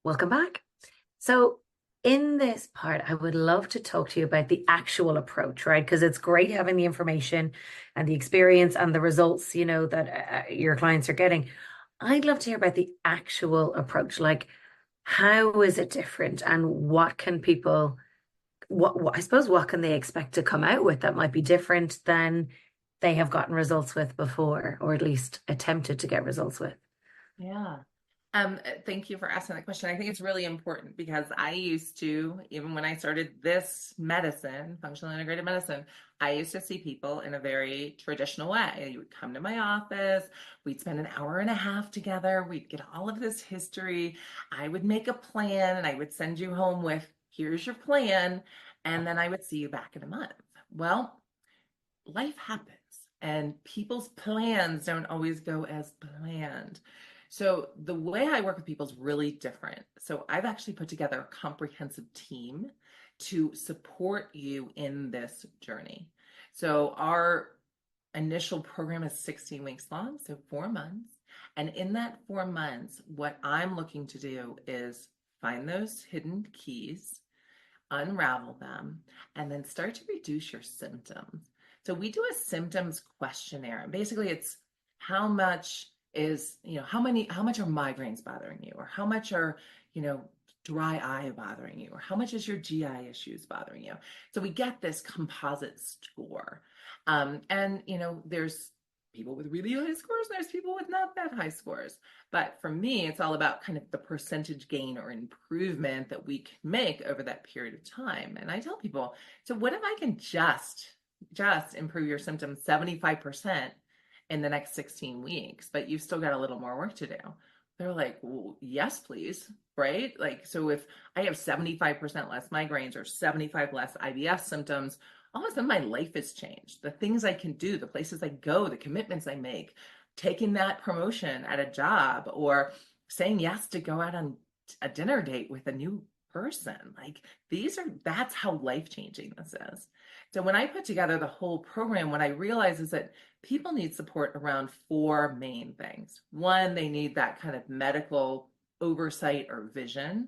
Welcome back. So, in this part, I would love to talk to you about the actual approach, right? Because it's great having the information and the experience and the results, that your clients are getting. I'd love to hear about the actual approach. Like, how is it different, and what can people, I suppose, what can they expect to come out with that might be different than they have gotten results with before, or at least attempted to get results with? Yeah. Thank you for asking that question. I think it's really important because I used to, even when I started this medicine, functional integrated medicine, I used to see people in a very traditional way. You would come to my office, we'd spend an hour and a half together, we'd get all of this history. I would make a plan and I would send you home with, here's your plan, and then I would see you back in a month. Well, life happens and people's plans don't always go as planned. So the way I work with people is really different. So I've actually put together a comprehensive team to support you in this journey. So our initial program is 16 weeks long, so 4 months. And in that 4 months, what I'm looking to do is find those hidden keys, unravel them, and then start to reduce your symptoms. So we do a symptoms questionnaire. Basically, it's how much how much are migraines bothering you, or how much are, dry eye bothering you, or how much is your GI issues bothering you. So we get this composite score. And, there's people with really high scores, and there's people with not that high scores. But for me, it's all about kind of the percentage gain or improvement that we can make over that period of time. And I tell people, so what if I can just improve your symptoms 75% in the next 16 weeks, but you've still got a little more work to do? They're like, well, yes, please. Right? Like, so if I have 75% less migraines or 75 less IBS symptoms, all of a sudden my life has changed. The things I can do, the places I go, the commitments I make, taking that promotion at a job, or saying yes to go out on a dinner date with a new person. Like, that's how life changing this is. So when I put together the whole program, what I realize is that people need support around four main things. One, they need that kind of medical oversight or vision.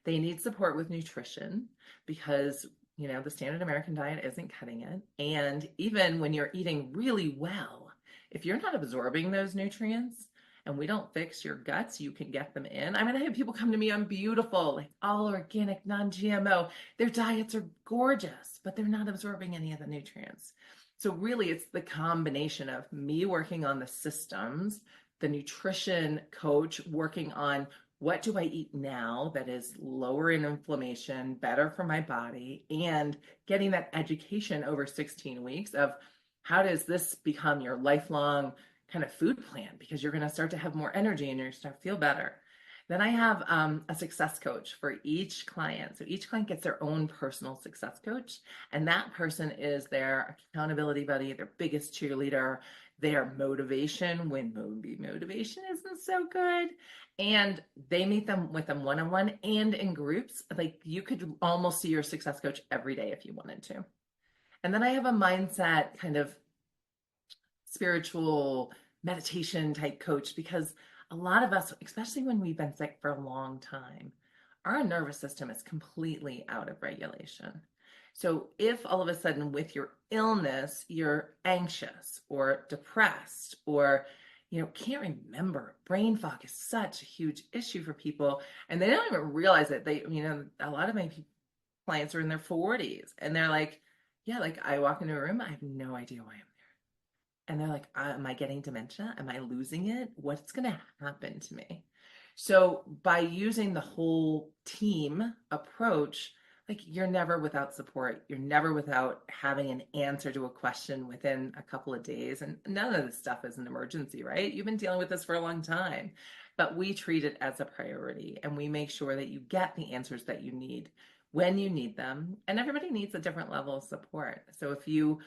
They need support with nutrition because, the standard American diet isn't cutting it. And even when you're eating really well, if you're not absorbing those nutrients and we don't fix your guts, you can get them in. I mean, I have people come to me on beautiful, like all organic, non-GMO. Their diets are gorgeous, but they're not absorbing any of the nutrients. So really, it's the combination of me working on the systems, the nutrition coach working on what do I eat now that is lower in inflammation, better for my body, and getting that education over 16 weeks of how does this become your lifelong kind of food plan, because you're going to start to have more energy and you're going to start to feel better. Then I have a success coach for each client. So each client gets their own personal success coach, and that person is their accountability buddy, their biggest cheerleader, their motivation when motivation isn't so good. And they meet them with them one-on-one and in groups. Like, you could almost see your success coach every day if you wanted to. And then I have a mindset kind of spiritual meditation type coach, because a lot of us, especially when we've been sick for a long time, our nervous system is completely out of regulation. So if all of a sudden with your illness, you're anxious or depressed, or can't remember, brain fog is such a huge issue for people, and they don't even realize it. A lot of my clients are in their 40s and they're like, yeah, like I walk into a room, I have no idea why I'm, and they're like, am I getting dementia? Am I losing it? What's going to happen to me? So by using the whole team approach, like, you're never without support. You're never without having an answer to a question within a couple of days. And none of this stuff is an emergency, right? You've been dealing with this for a long time, but we treat it as a priority and we make sure that you get the answers that you need when you need them. And everybody needs a different level of support. So if you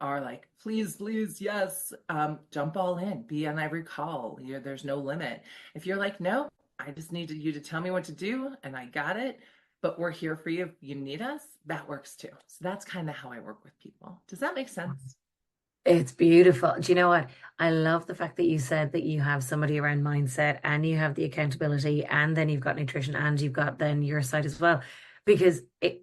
are like, please, please, yes, jump all in, be on every call. There's no limit. If you're like, no, I just need you to tell me what to do and I got it, but we're here for you if you need us, that works too. So that's kind of how I work with people. Does that make sense? It's beautiful. Do you know what? I love the fact that you said that you have somebody around mindset and you have the accountability and then you've got nutrition and you've got then your side as well. Because it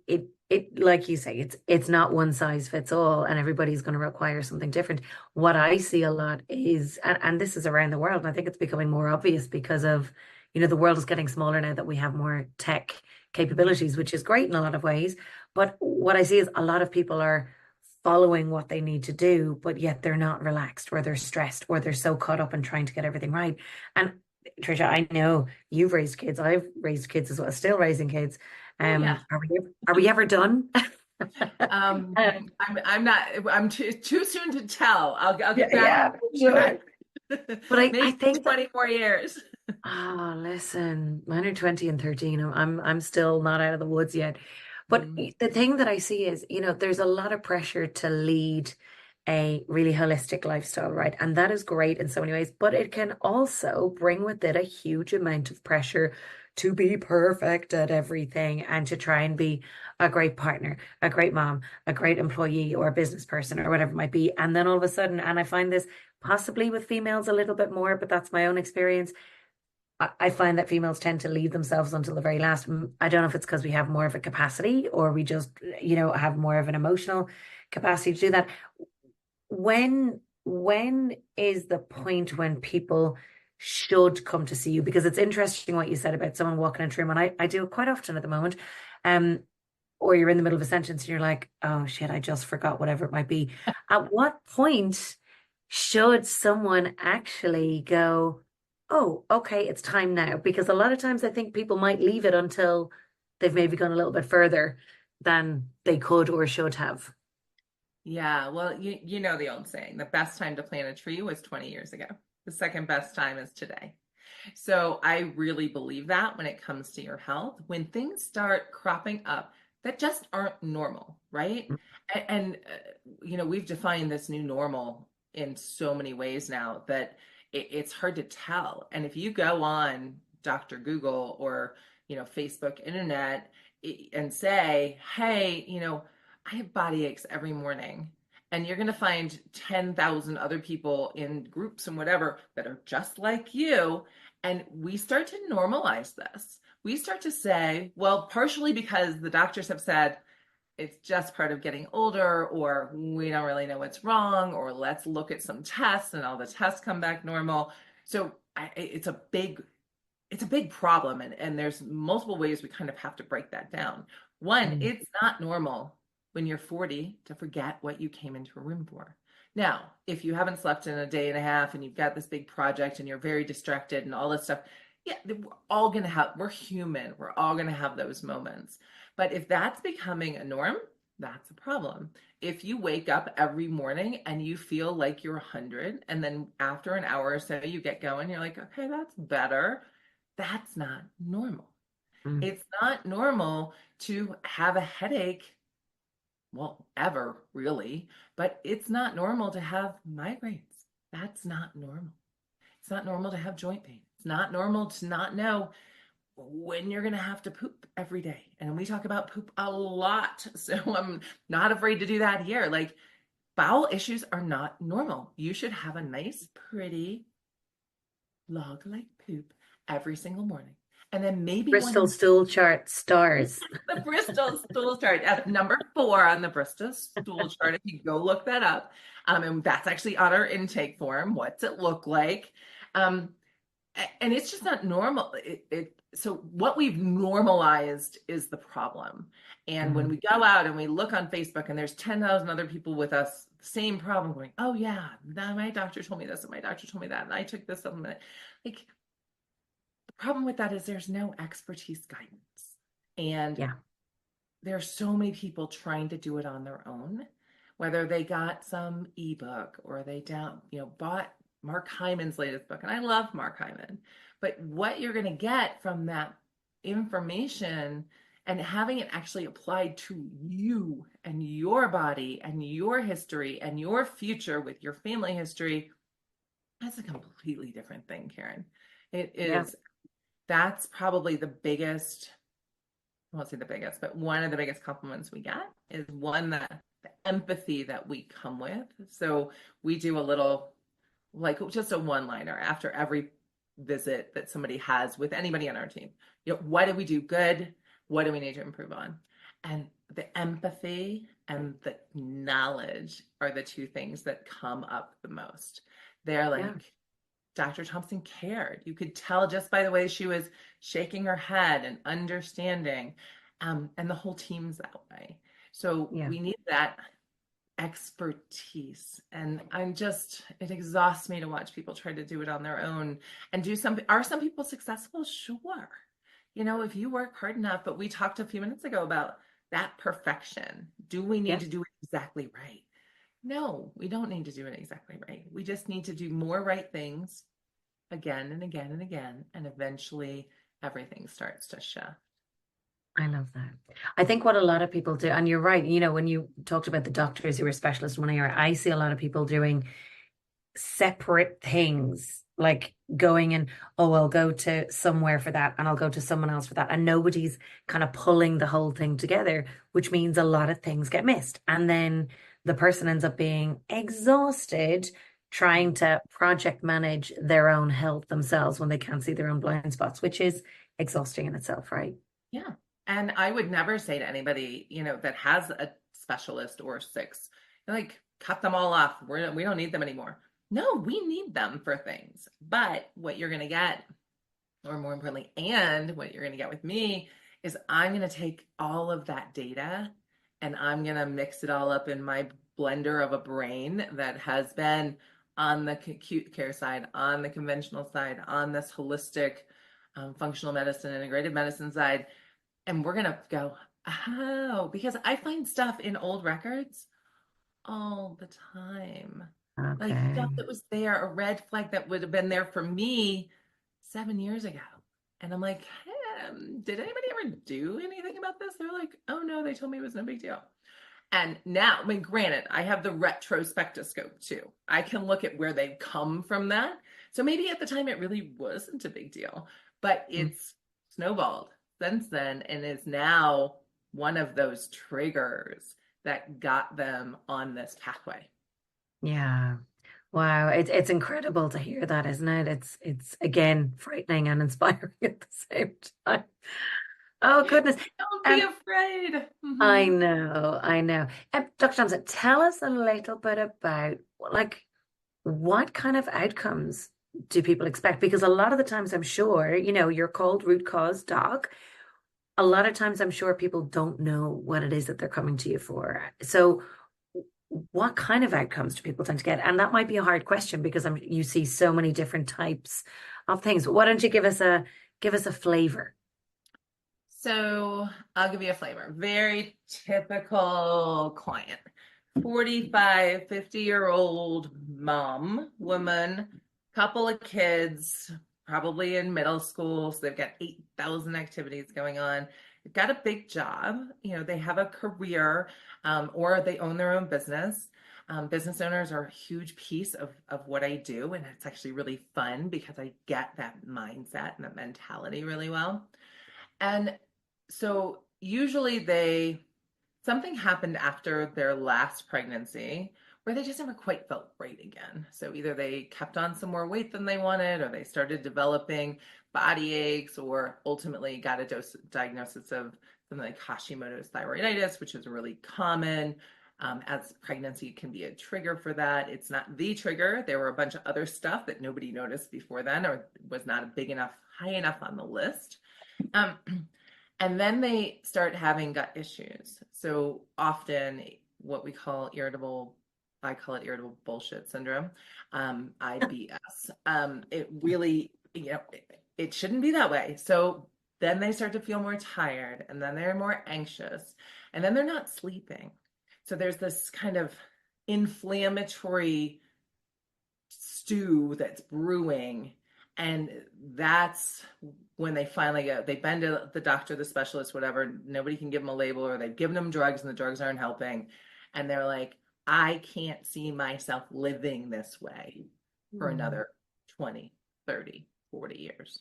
like you say, it's not one size fits all and everybody's going to require something different. What I see a lot is, and this is around the world, and I think it's becoming more obvious because of, the world is getting smaller now that we have more tech capabilities, which is great in a lot of ways. But what I see is a lot of people are following what they need to do, but yet they're not relaxed, or they're stressed, or they're so caught up in trying to get everything right. And Tricia, I know you've raised kids. I've raised kids as well, still raising kids. Oh yeah. Are we ever done? Um, I'm not. I'm too soon to tell. I'll yeah, get back yeah, to sure. you. But I Maybe think that 20 more years. listen, mine are 20 and 13. I'm still not out of the woods yet. But Mm. the thing that I see is, there's a lot of pressure to lead a really holistic lifestyle, right? And that is great in so many ways, but it can also bring with it a huge amount of pressure to be perfect at everything and to try and be a great partner, a great mom, a great employee, or a business person, or whatever it might be. And then all of a sudden, and I find this possibly with females a little bit more, but that's my own experience. I find that females tend to leave themselves until the very last. I don't know if it's because we have more of a capacity or we just, have more of an emotional capacity to do that. When is the point when people should come to see you? Because it's interesting what you said about someone walking into a room, and I do it quite often at the moment. Um, or you're in the middle of a sentence and you're like, oh shit, I just forgot whatever it might be. At what point should someone actually go, oh, okay, it's time now? Because a lot of times I think people might leave it until they've maybe gone a little bit further than they could or should have. Yeah, well, you know the old saying, the best time to plant a tree was 20 years ago. The second best time is today. So I really believe that when it comes to your health, when things start cropping up that just aren't normal, right? We've defined this new normal in so many ways now that it's hard to tell. And if you go on Dr. Google or, Facebook, internet, and say, hey, I have body aches every morning. And you're going to find 10,000 other people in groups and whatever that are just like you. And we start to normalize this. We start to say, well, partially because the doctors have said it's just part of getting older, or we don't really know what's wrong, or let's look at some tests and all the tests come back normal. So it's a big problem. And there's multiple ways we kind of have to break that down. One, Mm. it's not normal when you're 40 to forget what you came into a room for. Now, if you haven't slept in a day and a half and you've got this big project and you're very distracted and all this stuff, yeah, we're human. We're all going to have those moments. But if that's becoming a norm, that's a problem. If you wake up every morning and you feel like you're 100, and then after an hour or so you get going, you're like, okay, that's better. That's not normal. Mm. It's not normal to have a headache, well, ever really, but it's not normal to have migraines. That's not normal. It's not normal to have joint pain. It's not normal to not know when you're going to have to poop every day. And we talk about poop a lot. So I'm not afraid to do that here. Like, bowel issues are not normal. You should have a nice, pretty log like poop every single morning. And then maybe Bristol one stool chart stars. the Bristol stool chart at number 4 on the Bristol stool chart. If you go look that up, and that's actually on our intake form. What's it look like? Um, and it's just not normal. So what we've normalized is the problem. And when Mm. we go out and we look on Facebook and there's 10,000 other people with us, same problem, going, oh yeah, my doctor told me this and my doctor told me that, and I took this supplement. Like, the problem with that is there's no expertise guidance. And Yeah. there are so many people trying to do it on their own, whether they got some ebook or they bought Mark Hyman's latest book. And I love Mark Hyman, but what you're going to get from that information and having it actually applied to you and your body and your history and your future with your family history, that's a completely different thing, Karen. It Yeah. is, that's probably the biggest, I won't say the biggest, but one of the biggest compliments we get is one that empathy that we come with. So we do a little, like just a one-liner after every visit that somebody has with anybody on our team. What did we do good? What do we need to improve on? And the empathy and the knowledge are the two things that come up the most. They're Yeah. like, Dr. Thompson cared. You could tell just by the way she was shaking her head and understanding. And the whole team's that way. So Yeah. we need that expertise. And it exhausts me to watch people try to do it on their own and are some people successful? Sure. If you work hard enough, but we talked a few minutes ago about that perfection. Do we need Yeah. to do it exactly right? No, we don't need to do it exactly right. We just need to do more right things again and again and again. And eventually everything starts to shift. I love that. I think what a lot of people do, and you're right, when you talked about the doctors who are specialists in one area, I see a lot of people doing separate things, like going and, oh, I'll go to somewhere for that and I'll go to someone else for that. And nobody's kind of pulling the whole thing together, which means a lot of things get missed. And then the person ends up being exhausted trying to project manage their own health themselves when they can't see their own blind spots, which is exhausting in itself, right? Yeah. And I would never say to anybody, that has a specialist or six, like, cut them all off. We don't need them anymore. No, we need them for things. But what you're going to get, or more importantly, and what you're going to get with me, is I'm going to take all of that data and I'm going to mix it all up in my blender of a brain that has been on the acute care side, on the conventional side, on this holistic functional medicine, integrative medicine side. And we're going to go, oh, because I find stuff in old records all the time. Like Okay. stuff that was there, a red flag that would have been there for me 7 years ago. And I'm like, did anybody ever do anything about this? They're like, oh no, they told me it was no big deal. And now, I mean, granted, I have the retrospectoscope too. I can look at where they've come from that. So maybe at the time it really wasn't a big deal, but Mm. it's snowballed since then and is now one of those triggers that got them on this pathway. Yeah. Wow. It's incredible to hear that, isn't it? It's again frightening and inspiring at the same time. Oh goodness. Don't be Um, afraid. I know, I know. Dr. Johnson, tell us a little bit about like what kind of outcomes do people expect? Because a lot of the times I'm sure, you're called root cause doc. A lot of times I'm sure people don't know what it is that they're coming to you for. So what kind of outcomes do people tend to get? And that might be a hard question because you see so many different types of things. But why don't you give us a flavor? So I'll give you a flavor. Very typical client. 45, 50-year-old mom, woman, couple of kids, probably in middle school. So they've got 8,000 activities going on. They've got a big job. They have a career, or they own their own business. Business owners are a huge piece of what I do. And it's actually really fun because I get that mindset and that mentality really well. And so usually something happened after their last pregnancy where they just never quite felt great again. So either they kept on some more weight than they wanted, or they started developing body aches, or ultimately got a diagnosis of something like Hashimoto's thyroiditis, which is really common. As pregnancy can be a trigger for that. It's not the trigger. There were a bunch of other stuff that nobody noticed before then, or was not high enough on the list. Um, and then they start having gut issues. So often what we call I call it irritable bullshit syndrome, IBS. It really, it shouldn't be that way. So then they start to feel more tired, and then they're more anxious, and then they're not sleeping. So there's this kind of inflammatory stew that's brewing. And that's when they finally they've been to the doctor, the specialist, whatever. Nobody can give them a label, or they've given them drugs and the drugs aren't helping. And they're like, I can't see myself living this way for Hmm. another 20, 30, 40 years.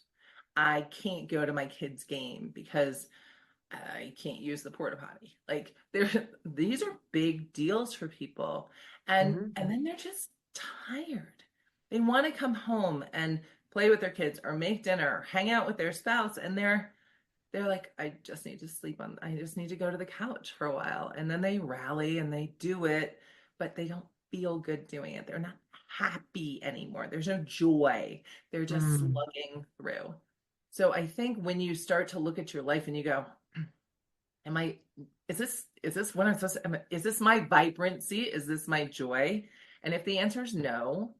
I can't go to my kid's game because I can't use the porta potty. Like these are big deals for people. Mhm. And then they're just tired. They want to come home and play with their kids or make dinner, or hang out with their spouse, and they're like, I just need to I just need to go to the couch for a while. And then they rally and they do it, but they don't feel good doing it. They're not happy anymore. There's no joy. They're just Mm. slugging through. So I think when you start to look at your life and you go, am I, is this what I'm supposed to, is this my vibrancy? Is this my joy? And if the answer is no,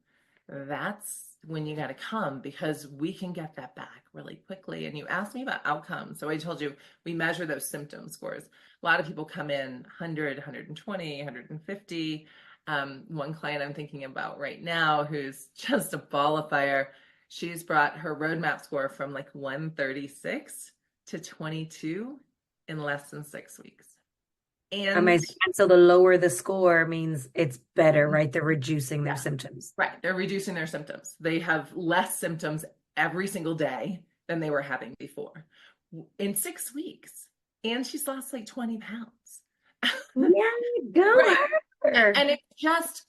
that's when you got to come, because we can get that back really quickly. And you asked me about outcomes. So I told you we measure those symptom scores. A lot of people come in 100, 120, 150. One client I'm thinking about right now who's just a ball of fire, she's brought her roadmap score from like 136 to 22 in less than 6 weeks. And Amazing. And so the lower the score means it's better, right? They're reducing their yeah, symptoms. right. They're reducing their symptoms. They have less symptoms every single day than they were having before in 6 weeks. And she's lost like 20 pounds. Yeah, go Right. her. And it's just,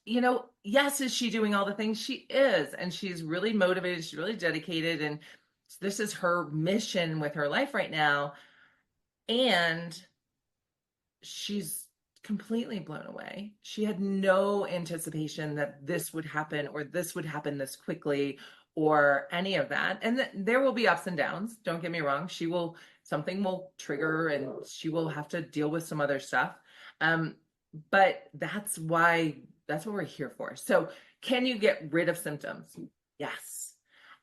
yes, is she doing all the things? She is. And she's really motivated. She's really dedicated. And this is her mission with her life right now. And she's completely blown away. She had no anticipation that this would happen or this would happen this quickly or any of that. And there will be ups and downs. Don't get me wrong. Something will trigger and she will have to deal with some other stuff. Um, but that's what we're here for. So, can you get rid of symptoms? Yes.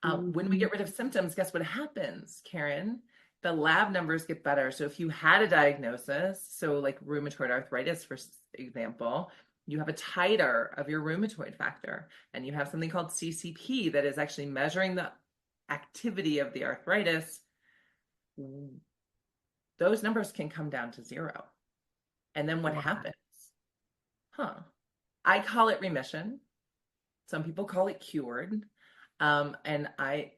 When we Mhm. get rid of symptoms, guess what happens, Karen? The lab numbers get better. So if you had a diagnosis, so like rheumatoid arthritis, for example, you have a titer of your rheumatoid factor, and you have something called CCP that is actually measuring the activity of the arthritis. Those numbers can come down to zero. And then what Wow. happens? Huh. I call it remission. Some people call it cured. And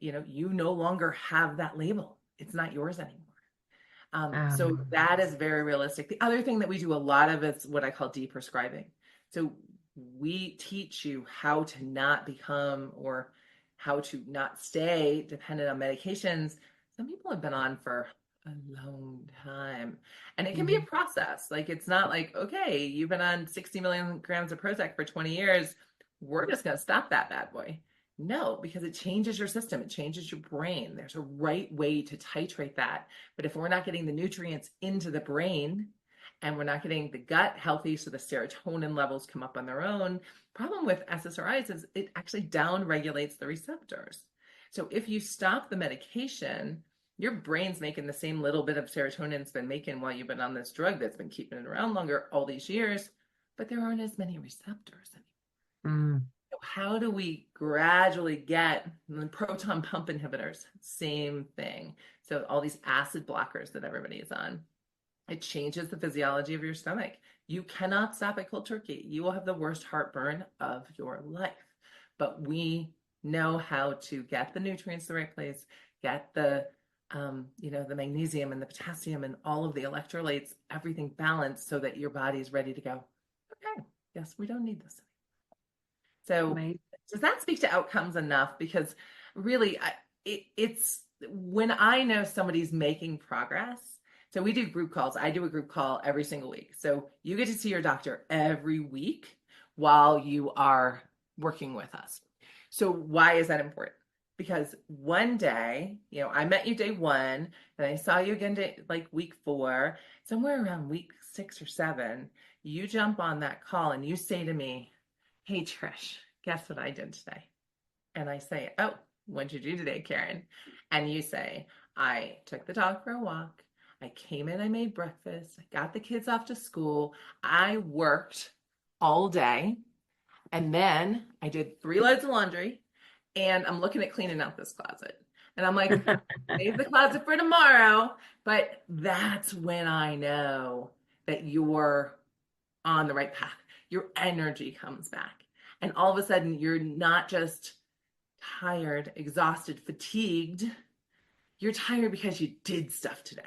you no longer have that label. It's not yours anymore. So Um, that is very realistic. The other thing that we do a lot of is what I call deprescribing. So we teach you how to not become or how to not stay dependent on medications. Some people have been on for a long time, and it can be a mhm. process. Like it's not like, okay, you've been on 60 million grams of Prozac for 20 years. We're just going to stop that bad boy. No, because it changes your system, it changes your brain. There's a right way to titrate that. But if we're not getting the nutrients into the brain and we're not getting the gut healthy so the serotonin levels come up on their own, problem with SSRIs is it actually down regulates the receptors. So if you stop the medication, your brain's making the same little bit of serotonin it's been making while you've been on this drug that's been keeping it around longer all these years, but there aren't as many receptors. Mm. So how do we gradually get the proton pump inhibitors? Same thing. So all these acid blockers that everybody is on, it changes the physiology of your stomach. You cannot stop at cold turkey. You will have the worst heartburn of your life. But we know how to get the nutrients to the right place, get the magnesium and the potassium and all of the electrolytes, everything balanced so that your body is ready to go. Okay, yes, we don't need this. So Amazing. does that speak to outcomes enough? Because really, it's when I know somebody's making progress. So we do group calls. I do a group call every single week. So you get to see your doctor every week while you are working with us. So why is that important? Because one day, I met you day one, and I saw you again like week four, somewhere around week 6 or 7, you jump on that call and you say to me, hey, Trish, guess what I did today? And I say, oh, what'd you do today, Karen? And you say, I took the dog for a walk. I came in, I made breakfast. I got the kids off to school. I worked all day. And then I did 3 loads of laundry. And I'm looking at cleaning out this closet. And I'm like, save the closet for tomorrow. But that's when I know that you're on the right path. Your energy comes back. And all of a sudden, you're not just tired, exhausted, fatigued. You're tired because you did stuff today.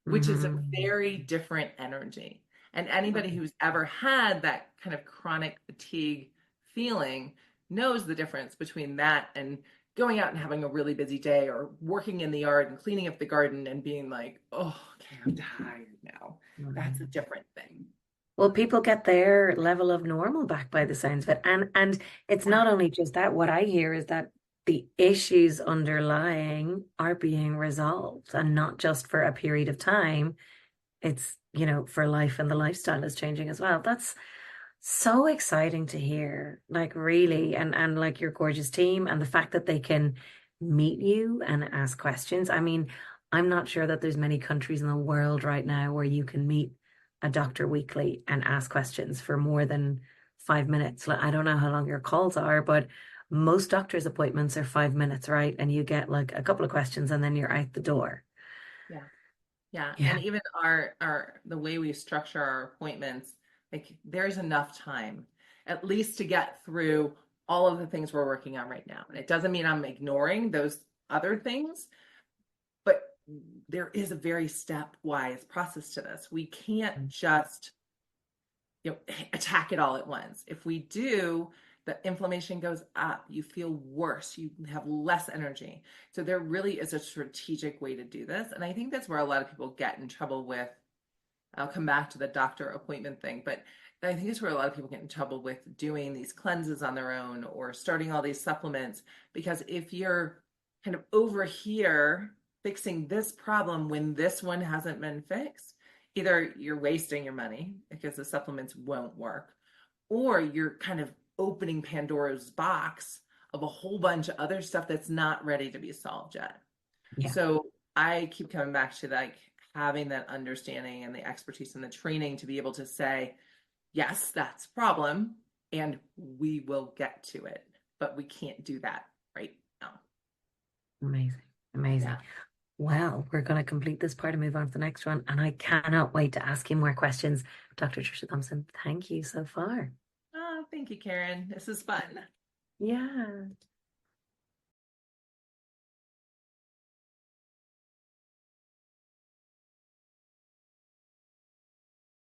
which is a Hmm. very different energy. And anybody who's ever had that kind of chronic fatigue feeling knows the difference between that and going out and having a really busy day or working in the yard and cleaning up the garden and being like, oh, okay, I'm tired now. That's a different thing. Well, people get their level of normal back by the sounds of it. And it's Yeah. not only just that, what I hear is that the issues underlying are being resolved and not just for a period of time. It's, for life, and the lifestyle is changing as well. That's so exciting to hear. Like really, and like your gorgeous team and the fact that they can meet you and ask questions. I mean, I'm not sure that there's many countries in the world right now where you can meet a doctor weekly and ask questions for more than 5 minutes. Like, I don't know how long your calls are, but most doctor's appointments are 5 minutes, right? And you get like a couple of questions and then you're out the door. Yeah. Yeah, Yeah. and even our the way we structure our appointments, like there's enough time at least to get through all of the things we're working on right now. And it doesn't mean I'm ignoring those other things, but there is a very stepwise process to this. We can't just, attack it all at once. If we do, the inflammation goes up, you feel worse, you have less energy. So there really is a strategic way to do this. And I think that's where a lot of people get in trouble with. I'll come back to the doctor appointment thing, but I think it's where a lot of people get in trouble with doing these cleanses on their own or starting all these supplements. Because if you're kind of over here fixing this problem when this one hasn't been fixed, either you're wasting your money because the supplements won't work, or you're kind of opening Pandora's box of a whole bunch of other stuff that's not ready to be solved yet. Yeah. So I keep coming back to like having that understanding and the expertise and the training to be able to say, yes, that's a problem, and we will get to it, but we can't do that right now. Amazing. Yeah. Amazing. Well, we're going to complete this part and move on to the next one. And I cannot wait to ask you more questions. Dr. Tricia Thompson, thank you so far. Oh, thank you, Karen. This is fun. Yeah.